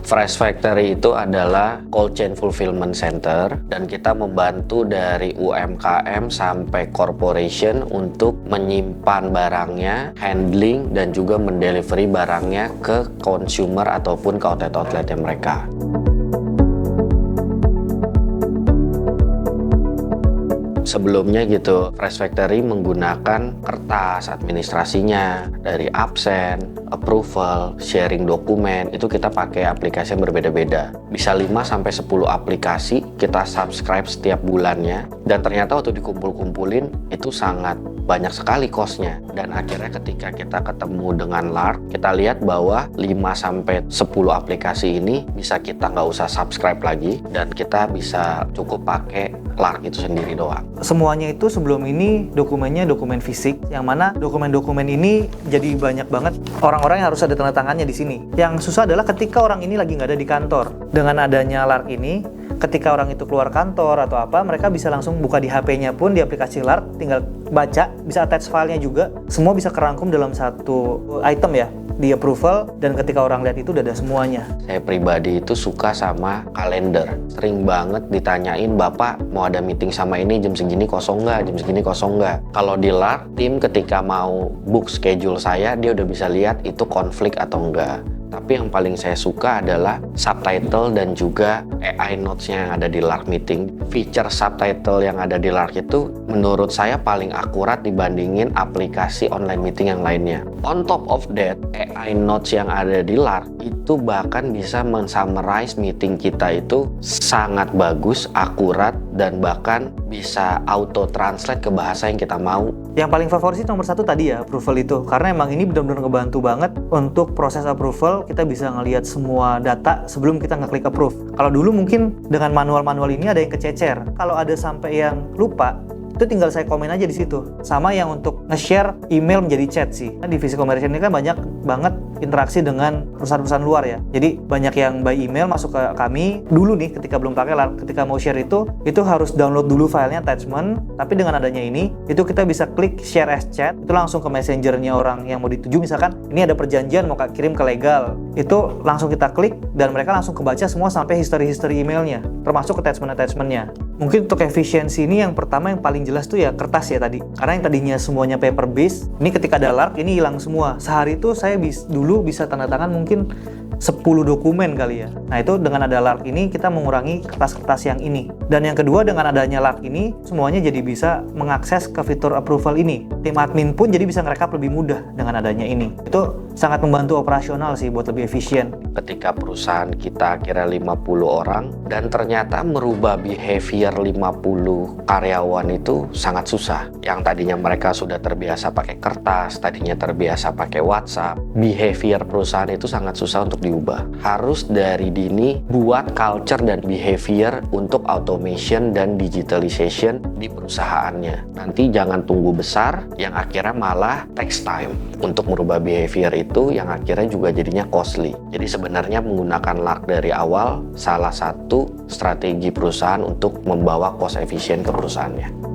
Fresh Factory itu adalah cold chain fulfillment center dan kita membantu dari UMKM sampai corporation untuk menyimpan barangnya, handling, dan juga mendelivery barangnya ke consumer ataupun ke outlet-outletnya mereka. Sebelumnya gitu, Fresh Factory menggunakan kertas administrasinya, dari absen, approval, sharing dokumen, itu kita pakai aplikasi yang berbeda-beda. Bisa 5-10 aplikasi kita subscribe setiap bulannya, dan ternyata waktu dikumpul-kumpulin itu sangat banyak sekali cost-nya. Dan akhirnya ketika kita ketemu dengan Lark, kita lihat bahwa 5-10 aplikasi ini bisa kita nggak usah subscribe lagi, dan kita bisa cukup pakai Lark itu sendiri doang. Semuanya itu sebelum ini dokumennya dokumen fisik, yang mana dokumen-dokumen ini jadi banyak banget orang-orang yang harus ada tanda tangannya di sini. Yang susah adalah ketika orang ini lagi nggak ada di kantor. Dengan adanya Lark ini, ketika orang itu keluar kantor atau apa, mereka bisa langsung buka di HP-nya pun di aplikasi Lark, tinggal baca, bisa attach filenya juga, semua bisa kerangkum dalam satu item ya, di approval, dan ketika orang lihat itu udah ada semuanya. Saya pribadi itu suka sama kalender. Sering banget ditanyain, Bapak mau ada meeting sama ini jam segini kosong nggak, jam segini kosong nggak. Kalau di Lark, tim ketika mau book schedule saya, dia udah bisa lihat itu konflik atau enggak. Tapi yang paling saya suka adalah subtitle dan juga AI notes-nya yang ada di Lark Meeting. Feature subtitle yang ada di Lark itu menurut saya paling akurat dibandingin aplikasi online meeting yang lainnya. On top of that, AI notes yang ada di Lark itu bahkan bisa men-summarize meeting kita itu sangat bagus, akurat, dan bahkan bisa auto-translate ke bahasa yang kita mau. Yang paling favorit sih nomor 1 tadi ya, approval itu. Karena emang ini benar-benar ngebantu banget untuk proses approval, kita bisa ngelihat semua data sebelum kita ngeklik approve. Kalau dulu mungkin dengan manual-manual ini ada yang kececer. Kalau ada sampai yang lupa, itu tinggal saya komen aja di situ. Sama yang untuk nge-share email menjadi chat sih. Nah, divisi komersial ini kan banyak banget interaksi dengan perusahaan-perusahaan luar ya. Jadi banyak yang by email masuk ke kami. Dulu nih ketika belum pakai Lark, ketika mau share itu harus download dulu filenya attachment. Tapi dengan adanya ini, itu kita bisa klik share as chat. Itu langsung ke messengernya orang yang mau dituju. Misalkan ini ada perjanjian mau kirim ke legal. Itu langsung kita klik dan mereka langsung kebaca semua sampai history emailnya. Termasuk attachment-attachmentnya. Mungkin untuk efisiensi ini yang pertama yang paling jelas tuh ya kertas ya tadi. Karena yang tadinya semuanya paper base, ini ketika ada Lark ini hilang semua. Sehari itu saya dulu bisa tanda tangan mungkin 10 dokumen kali ya. Nah itu dengan ada Lark ini kita mengurangi kertas-kertas yang ini. Dan yang kedua dengan adanya Lark ini semuanya jadi bisa mengakses ke fitur approval ini. Tim admin pun jadi bisa ngerekap lebih mudah dengan adanya ini. Itu sangat membantu operasional sih buat lebih efisien. Ketika perusahaan kita kira 50 orang dan ternyata merubah behavior 50 karyawan itu sangat susah. Yang tadinya mereka sudah terbiasa pakai kertas, tadinya terbiasa pakai WhatsApp, behavior perusahaan itu sangat susah untuk diubah. Harus dari dini buat culture dan behavior untuk automation dan digitalization di perusahaannya. Nanti jangan tunggu besar yang akhirnya malah takes time untuk merubah behavior itu yang akhirnya juga jadinya costly. Jadi sebenarnya menggunakan Lark dari awal salah satu strategi perusahaan untuk membawa cost efisien ke perusahaannya.